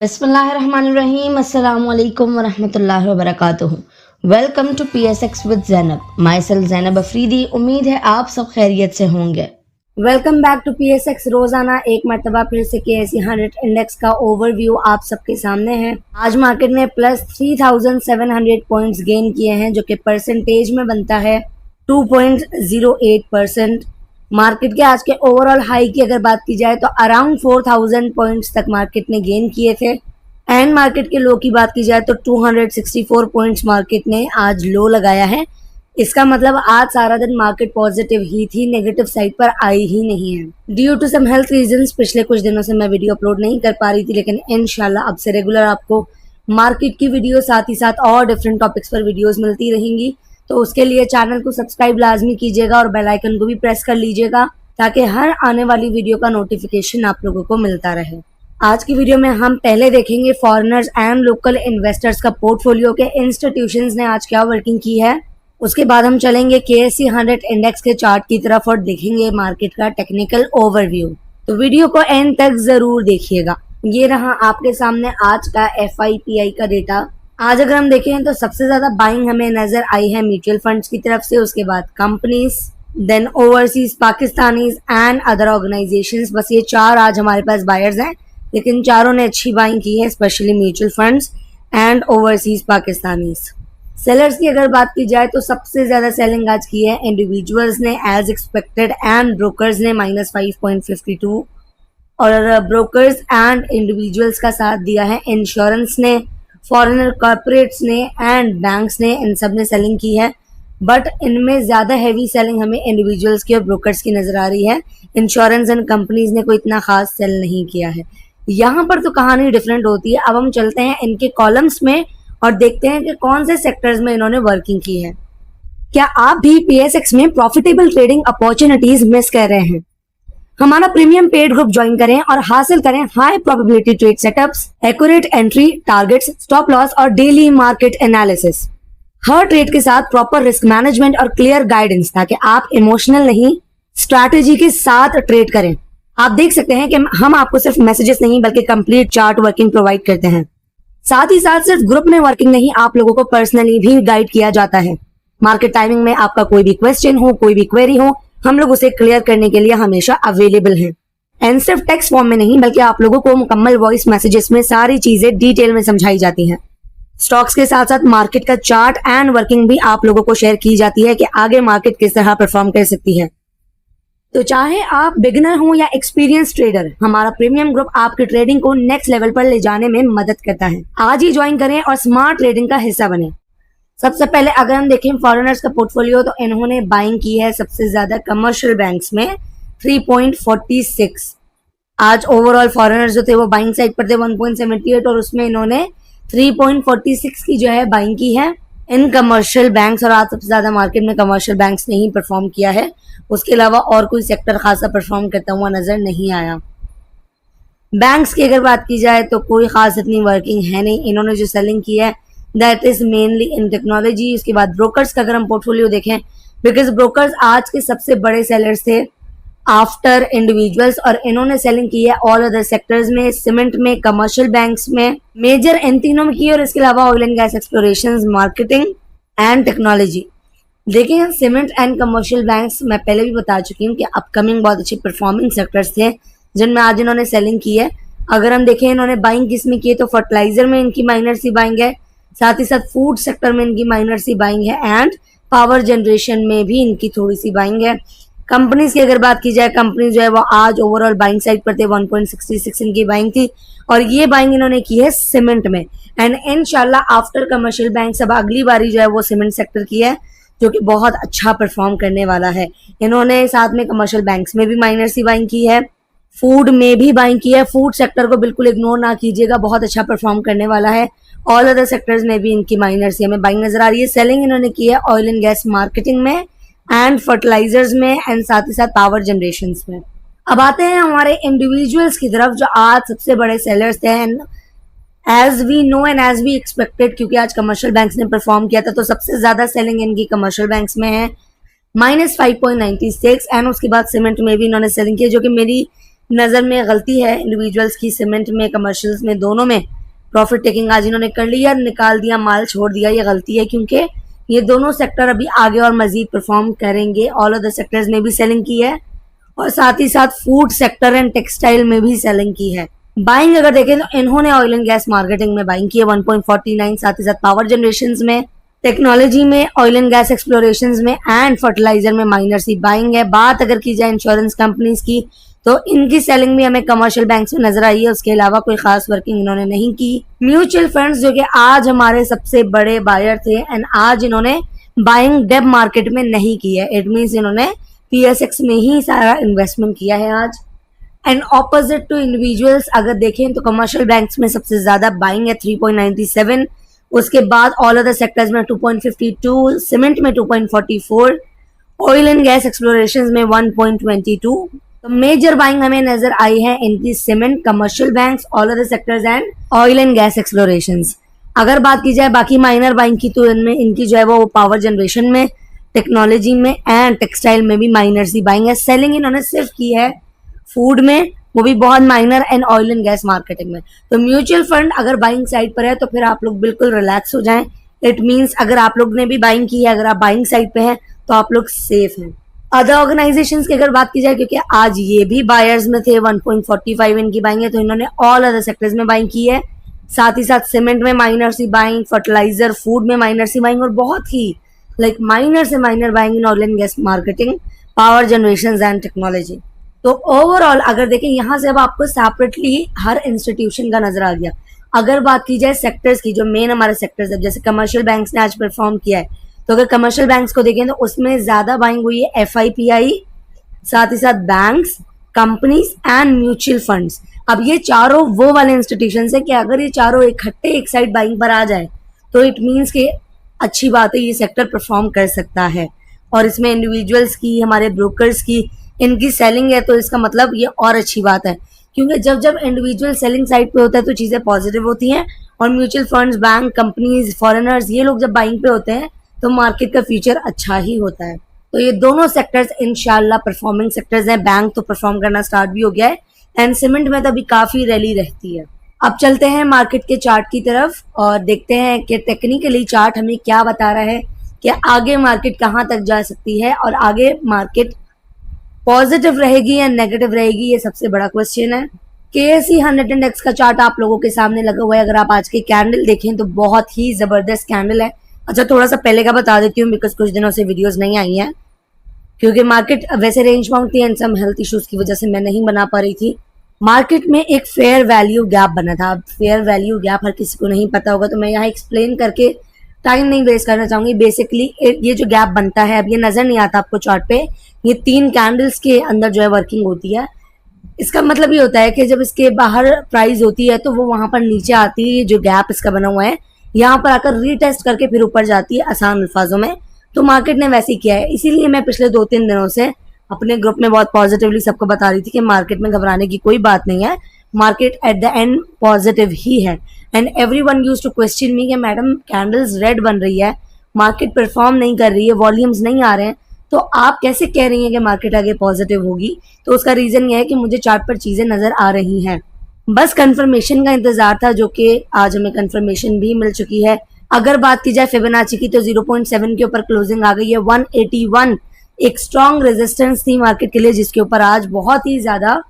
बिस्मिल्लाहिर्रहमानिर्रहीम अस्सलामुअलैकुम वरहमतुल्लाहि वबरकातुहू। Welcome to PSX with Zainab. Myself Zainab Afridi. उम्मीद है आप सब खैरियत से होंगे। Welcome back to PSX। रोजाना एक मरतबा फिर से KSE 100 इंडेक्स का ओवरव्यू आप सबके सामने है। आज मार्केट ने प्लस 3700 पॉइंट्स गेन किए हैं, जो कि परसेंटेज में बनता है 2.08%। मार्केट के आज के ओवरऑल हाई की अगर बात की जाए तो अराउंड 4000 पॉइंट्स तक मार्केट ने गेन किए थे। एंड मार्केट के लो की बात की जाए तो 264 पॉइंट्स मार्केट ने आज लो लगाया है। इसका मतलब आज सारा दिन मार्केट पॉजिटिव ही थी, नेगेटिव साइड पर आई ही नहीं है। Due to some health reasons पिछले कुछ दिनों से मैं वीडियो अपलोड नहीं कर पा रही थी, लेकिन इंशाल्लाह अब से रेगुलर आपको मार्केट की वीडियो साथ ही साथ और डिफरेंट टॉपिक्स पर वीडियोस मिलती रहेंगी। तो उसके लिए चैनल को सब्सक्राइब लाजमी कीजिएगा और बेल आइकन को भी प्रेस कर लीजिएगा, ताकि हर आने वाली वीडियो का नोटिफिकेशन आप लोगों को मिलता रहे। आज की वीडियो में हम पहले देखेंगे फॉरेनर्स एंड लोकल इन्वेस्टर्स का पोर्टफोलियो के इंस्टीट्यूशंस ने आज क्या वर्किंग की है। उसके बाद हम चलेंगे KSE 100 इंडेक्स के चार्ट की तरफ और देखेंगे मार्केट का टेक्निकल ओवरव्यू। तो वीडियो को एंड तक जरूर देखिएगा। ये रहा आपके सामने आज का FIPI का डेटा। आज अगर हम देखें तो सबसे ज्यादा बाइंग हमें नजर आई है म्यूचुअल फंड्स की तरफ से, उसके बाद companies, then overseas, Pakistanis and other organizations. बस ये चार आज हमारे पास बायर्स हैं, लेकिन चारों ने अच्छी बाइंग की है, specially mutual funds and overseas Pakistanis. Sellers की अगर बात की जाए तो सबसे ज्यादा सेलिंग आज की है इंडिविजुअल्स ने एज एक्सपेक्टेड, एंड ब्रोकर्स ने -5.52। और ब्रोकर्स एंड इंडिविजुअल्स का साथ दिया है इंश्योरेंस ने, फॉरेनर कॉर्पोरेट्स ने एंड बैंक्स ने। इन सब ने सेलिंग की है, बट इनमें ज्यादा हैवी सेलिंग हमें इंडिविजुअल्स की और ब्रोकर्स की नजर आ रही है। इंश्योरेंस एंड कंपनीज ने कोई इतना खास सेल नहीं किया है। यहाँ पर तो कहानी डिफरेंट होती है। अब हम चलते हैं इनके कॉलम्स में और देखते हैं कि कौन से सेक्टर्स में इन्होंने वर्किंग की है। क्या आप भी PSX में प्रॉफिटेबल ट्रेडिंग अपॉर्चुनिटीज मिस कर रहे हैं? हमारा प्रीमियम पेड ग्रुप ज्वाइन करें और हासिल करें high probability trade setups, accurate entry, targets, stop loss और डेली मार्केट एनालिसिस। हर ट्रेड के साथ प्रॉपर रिस्क मैनेजमेंट और क्लियर गाइडेंस, ताकि आप इमोशनल नहीं स्ट्रैटेजी के साथ ट्रेड करें। आप देख सकते हैं कि हम आपको सिर्फ मैसेजेस नहीं बल्कि कंप्लीट चार्ट वर्किंग प्रोवाइड करते हैं। साथ ही साथ सिर्फ ग्रुप में वर्किंग नहीं, आप लोगों को पर्सनली भी गाइड किया जाता है। मार्केट टाइमिंग में आपका कोई भी क्वेश्चन हो, कोई भी क्वेरी हो, हम लोग उसे क्लियर करने के लिए हमेशा अवेलेबल हैं। एंड सिर्फ टेक्स्ट फॉर्म में नहीं, बल्कि आप लोगों को मुकम्मल वॉइस मैसेजेस में सारी चीजें डिटेल में समझाई जाती हैं। स्टॉक्स के साथ साथ मार्केट का चार्ट एंड वर्किंग भी आप लोगों को शेयर की जाती है कि आगे मार्केट किस तरह परफॉर्म कर सकती है। तो चाहे आप बिगिनर हो या एक्सपीरियंस ट्रेडर, हमारा प्रीमियम ग्रुप आपकी ट्रेडिंग को नेक्स्ट लेवल पर ले जाने में मदद करता है। आज ही ज्वाइन करें और स्मार्ट ट्रेडिंग का हिस्सा बने। सबसे पहले अगर हम देखें फॉरेनर्स का पोर्टफोलियो, तो इन्होंने बाइंग की है सबसे ज्यादा कमर्शियल बैंक्स में 3.46। आज ओवरऑल फॉरेनर्स जो थे वो बाइंग साइड पर थे 1.78, और उसमें इन्होंने 3.46 की जो है बाइंग की है इन कमर्शियल बैंक्स। और आज सबसे ज्यादा मार्केट में कमर्शियल बैंक्स ने ही परफॉर्म किया है, उसके अलावा और कोई सेक्टर खासा परफॉर्म करता हुआ नजर नहीं आया। बैंक्स की अगर बात की जाए तो कोई खास इतनी वर्किंग है नहीं। इन्होंने जो सेलिंग की है that is mainly in technology. उसके बाद ब्रोकर्स का अगर हम पोर्टफोलियो देखें, बिकॉज ब्रोकर्स आज के सबसे बड़े सेलर्स थे आफ्टर इंडिविजुअल्स, और इन्होंने सेलिंग की है ऑल अदर सेक्टर्स में, सीमेंट में, कमर्शियल बैंक्स में, मेजर इन तीनों में की, और इसके अलावा oil and gas exploration, marketing and technology. देखिए सीमेंट एंड कमर्शियल बैंक्स मैं पहले भी बता चुकी हूँ कि अपकमिंग बहुत अच्छे परफॉर्मिंग सेक्टर्स थे जिनमें आज इन्होंने सेलिंग की है। अगर हम देखें इन्होंने बाइंग किस में की है, तो फर्टिलाइजर में इनकी माइनर सी बाइंग है, साथ ही साथ फूड सेक्टर में इनकी माइनर सी बाइंग है, एंड पावर जनरेशन में भी इनकी थोड़ी सी बाइंग है। कंपनीज की अगर बात की जाए, कंपनी जो है वो आज ओवरऑल बाइंग साइड पर थे 1.66 इनकी बाइंग थी, और ये बाइंग इन्होंने की है सीमेंट में। एंड इंशाल्लाह आफ्टर कमर्शियल बैंक अब अगली बारी जो है वो सीमेंट सेक्टर की है, जो कि बहुत अच्छा परफॉर्म करने वाला है। इन्होंने साथ में कमर्शियल बैंक्स में भी माइनर सी बाइंग की है, फूड में भी बाइंग की है। फूड सेक्टर को बिल्कुल इग्नोर ना कीजिएगा, बहुत अच्छा परफॉर्म करने वाला है। ऑल अदर सेक्टर्स में भी इनकी माइनर सी हमें बाइंग नजर आ रही है। सेलिंग इन्होंने की है ऑयल एंड गैस मार्केटिंग में एंड फर्टिलाइजर्स में, एंड साथ ही साथ पावर जनरेशन में। अब आते हैं हमारे इंडिविजुअल्स की तरफ, जो आज सबसे बड़े सेलर्स थे। As we know and as we expected, क्योंकि आज कमर्शियल बैंक्स ने परफॉर्म किया था, तो सबसे ज्यादा सेलिंग इनकी कमर्शियल बैंक्स में है -5.96, एंड उसके बाद सीमेंट में भी इन्होंने सेलिंग की, जो कि मेरी नज़र में गलती है इंडिविजुअल्स की, सीमेंट में, कमर्शियल्स में, दोनों में प्रॉफिट टेकिंग आज इन्होंने कर लिया, निकाल दिया माल, छोड़ दिया, ये गलती है क्योंकि ये दोनों सेक्टर अभी आगे और मजीद परफॉर्म करेंगे। ऑल अदर सेक्टर्स में भी सेलिंग की है और साथ ही साथ फूड सेक्टर एंड टेक्सटाइल में भी सेलिंग की है। बाइंग अगर देखें तो इन्होंने ऑयल एंड गैस मार्केटिंग में बाइंग की है 1.49, साथ ही साथ पावर जनरेशन में, टेक्नोलॉजी में, ऑयल एंड गैस एक्सप्लोरेशन में एंड फर्टिलाइजर में माइनर सी बाइंग है। बात अगर की जाए इंश्योरेंस कंपनीज की तो इनकी सेलिंग भी हमें कमर्शियल बैंक में नजर आई है, उसके अलावा कोई खास वर्किंग इन्होंने नहीं की। म्यूचुअल फंड्स जो कि आज हमारे सबसे बड़े बायर थे एंड आज इन्होंने बाइंग डेब मार्केट में नहीं की है, इट मीन्स इन्होंने पीएसएक्स में ही सारा इन्वेस्टमेंट किया है आज। एंड ऑपोजिट टू इंडिविजुअल्स अगर देखें तो कमर्शियल बैंक्स में सबसे ज्यादा बाइंग है 3.97, उसके बाद ऑल अदर सेक्टर्स में 2.52, सीमेंट में 2.44, ऑयल एंड गैस एक्सप्लोरेशन में 1.22। तो मेजर बाइंग हमें नजर आई है इनकी cement, commercial banks, all other sectors and oil and gas explorations. अगर बात की जाए बाकी माइनर बाइंग की तो इनमें इनकी जो है वो पावर जनरेशन में, टेक्नोलॉजी में एंड टेक्सटाइल में भी माइनर सी बाइंग है। सेलिंग इन्होंने सिर्फ की है फूड में, वो भी बहुत minor, and oil and gas marketing में। तो म्यूचुअल फंड अगर बाइंग साइड पर है तो फिर आप लोग बिल्कुल रिलैक्स हो जाएं। इट मींस अगर आप लोग ने भी बाइंग की है, अगर आप बाइंग साइड पे हैं तो आप लोग सेफ हैं। अदर ऑर्गेनाइजेशंस की अगर बात की जाए, क्योंकि आज ये भी बायर्स में थे, 1.45 इनकी बाइंग है, तो इन्होंने ऑल अदर सेक्टर्स में बाइंग की है, साथ ही साथ सीमेंट में माइनर सी बाइंग, फर्टिलाइजर, फूड में माइनर सी बाइंग और बहुत ही माइनर से minor buying in oil and gas marketing, power generation and technology. तो ओवरऑल अगर देखें यहाँ से अब आपको सेपरेटली हर इंस्टीट्यूशन का नजर आ गया। अगर बात की जाए सेक्टर्स की, जो मेन हमारे सेक्टर्स है, जैसे कमर्शियल बैंक्स ने आज परफॉर्म किया है, तो अगर कमर्शियल बैंक्स को देखें तो उसमें ज्यादा बाइंग हुई है एफआईपीआई, साथ ही साथ banks, companies and mutual funds. अब ये चारों वो वाले इंस्टीट्यूशन है कि अगर ये चारों इकट्ठे एक साइड बाइंग पर आ जाए तो इट मीन्स कि अच्छी बात है, ये सेक्टर परफॉर्म कर सकता है। और इसमें इंडिविजुअल्स की, हमारे ब्रोकर्स की, इनकी सेलिंग है, तो इसका मतलब ये और अच्छी बात है, क्योंकि जब जब इंडिविजुअल सेलिंग साइड पे होता है तो चीज़ें पॉजिटिव होती हैं, और mutual funds, bank, companies, foreigners, ये लोग जब बाइंग पे होते हैं तो मार्केट का फ्यूचर अच्छा ही होता है। तो ये दोनों सेक्टर्स इंशाल्लाह परफॉर्मिंग सेक्टर्स हैं। बैंक तो परफॉर्म करना स्टार्ट भी हो गया है एंड सीमेंट में तो अभी काफ़ी रैली रहती है। अब चलते हैं मार्केट के चार्ट की तरफ और देखते हैं कि टेक्निकली चार्ट हमें क्या बता रहा है कि आगे मार्केट कहाँ तक जा सकती है और आगे मार्केट पॉजिटिव रहेगी या नेगेटिव रहेगी, ये सबसे बड़ा क्वेश्चन है। KSE 100 इंडेक्स का चार्ट आप लोगों के सामने लगा हुआ है। अगर आप आज के कैंडल देखें तो बहुत ही जबरदस्त कैंडल है। अच्छा, थोड़ा सा पहले का बता देती हूँ बिकॉज कुछ दिनों से वीडियोस नहीं आई हैं, क्योंकि मार्केट वैसे रेंज बाउंड थी एंड सम हेल्थ इश्यूज की वजह से मैं नहीं बना पा रही थी। मार्केट में एक फेयर वैल्यू गैप बना था। अब फेयर वैल्यू गैप हर किसी को नहीं पता होगा, तो मैं यहाँ एक्सप्लेन करके टाइम नहीं वेस्ट करना चाहूंगी। बेसिकली ये जो गैप बनता है, अब ये नजर नहीं आता आपको चार्ट पे, ये 3 कैंडल्स के अंदर जो है वर्किंग होती है। इसका मतलब ये होता है कि जब इसके बाहर प्राइस होती है तो वो वहां पर नीचे आती है, जो गैप इसका बना हुआ है यहाँ पर आकर रीटेस्ट करके फिर ऊपर जाती है, आसान अल्फाजों में। तो मार्केट ने वैसे ही किया है। इसीलिए मैं पिछले 2-3 दिनों से अपने ग्रुप में बहुत पॉजिटिवली सबको बता रही थी कि मार्केट में घबराने की कोई बात नहीं है, market at the end positive ही है। And everyone used to question me कि मैडम कैंडल्स रेड बन रही है, मार्केट परफॉर्म नहीं कर रही है, वॉल्यूम्स नहीं आ रहे हैं, तो आप कैसे कह रही हैं कि मार्केट आगे पॉजिटिव होगी? तो उसका रीजन ये है कि मुझे चार्ट पर चीजें नजर आ रही हैं। बस कंफर्मेशन का इंतजार था, जो कि आज हमें कंफर्मेशन भी मिल चुकी है। अगर बात की जाए फिबोनाची की तो 0.7 के ऊपर क्लोजिंग आ गई है। 181 एक स्ट्रॉन्ग रेजिस्टेंस थी मार्केट के लिए, जिसके ऊपर आज बहुत ही ज्यादा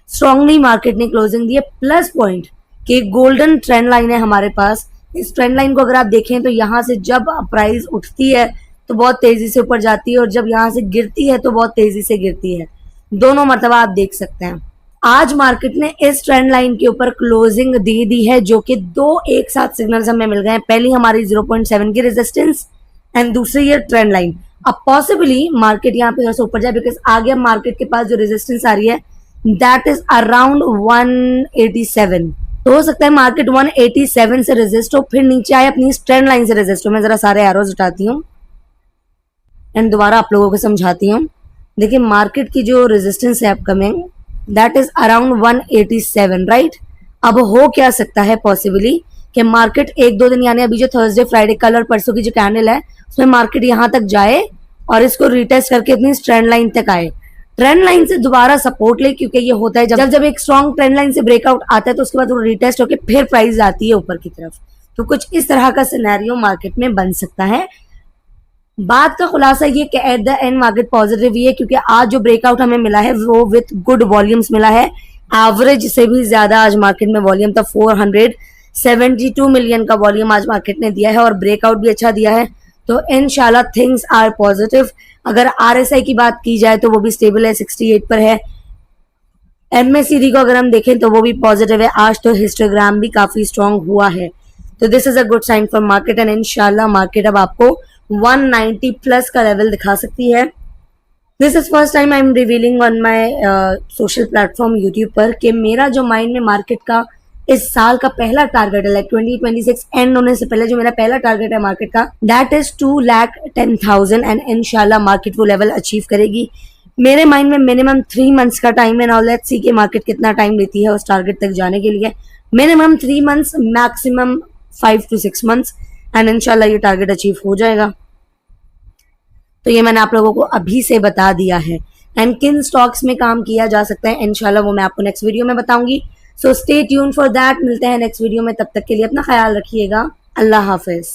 स्ट्रांगली मार्केट ने क्लोजिंग दी है। प्लस पॉइंट कि गोल्डन ट्रेंड लाइन है हमारे पास। इस ट्रेंड लाइन को अगर आप देखें तो यहाँ से जब प्राइस उठती है तो बहुत तेजी से ऊपर जाती है और जब यहाँ से गिरती है तो बहुत तेजी से गिरती है। दोनों मर्तबा आप देख सकते हैं। आज मार्केट ने इस ट्रेंड लाइन के ऊपर क्लोजिंग दे दी है, जो कि 2 एक साथ सिग्नल्स हमें मिल गए हैं। पहली हमारी 0.7 की रेजिस्टेंस एंड दूसरी ये ट्रेंड लाइन। अब पॉसिबली मार्केट यहाँ पे थोड़ा सा ऊपर जाए, बिकॉज आगे मार्केट के पास जो रेजिस्टेंस आ रही है दैट इज अराउंड 187। तो हो सकता है मार्केट 187 से रेजिस्ट हो, फिर नीचे आए अपनी इस ट्रेंड लाइन से रेजिस्ट हो। मैं जरा सारे एरोज उठाती हूँ एंड दोबारा आप लोगों को समझाती हूँ। देखिए मार्केट की जो रेजिस्टेंस है upcoming that is around 187, right. अब हो क्या सकता है पॉसिबली कि मार्केट 1-2 दिन, यानी अभी जो थर्सडे, फ्राइडे, कल और परसों की जो कैंडल है उसमें मार्केट यहाँ तक जाए और इसको रिटेस्ट करके अपनी ट्रेंड लाइन तक आए। ट्रेंड लाइन से दोबारा सपोर्ट ले, क्योंकि ये होता है जब जब एक स्ट्रॉन्ग ट्रेंड लाइन से ब्रेकआउट आता है तो उसके बाद वो रिटेस्ट होकर फिर प्राइस आती है ऊपर की तरफ। तो कुछ इस तरह का सिनेरियो मार्केट में बन सकता है। बात का खुलासा ये कि at the end market positive ही है, क्योंकि आज जो ब्रेकआउट हमें मिला है वो विथ गुड वॉल्यूम्स मिला है। एवरेज से भी ज्यादा आज मार्केट में वॉल्यूम था, 472 मिलियन का वॉल्यूम आज मार्केट ने दिया है और ब्रेकआउट भी अच्छा दिया है। तो इंशाल्लाह थिंग्स आर पॉजिटिव। अगर आरएसआई की बात की जाए तो वो भी स्टेबल है, 68 पर है। एमएसीडी को अगर हम देखें तो वो भी पॉजिटिव है। आज तो हिस्टोग्राम भी काफी स्ट्रांग हुआ है। तो this is a good sign for market and इंशाल्लाह मार्केट अब आपको 190 प्लस का लेवल दिखा सकती है। This is first time I am revealing on my social platform YouTube पर कि मेरा जो माइंड में मार्केट का इस साल का पहला टारगेट है, लाइक 2026 एंड होने से पहले जो मेरा पहला टारगेट है मार्केट का, दैट इज 2,10,000 एंड इंशाल्लाह मार्केट वो लेवल अचीव करेगी। मेरे माइंड में मिनिमम 3 मंथ्स का टाइम है। नाउ लेट्स सी कि मार्केट कितना टाइम लेती है उस टारगेट तक जाने के लिए। Minimum 3 months, maximum 5 to 6 months, and इंशाल्लाह ये टारगेट अचीव हो जाएगा। तो ये मैंने आप लोगों को अभी से बता दिया है। एंड किन स्टॉक्स में काम किया जा सकता है इंशाल्लाह वो मैं आपको नेक्स्ट वीडियो में बताऊंगी। So stay tune for that. मिलते हैं नेक्स्ट वीडियो में, तब तक के लिए अपना ख्याल रखिएगा। अल्लाह हाफिज।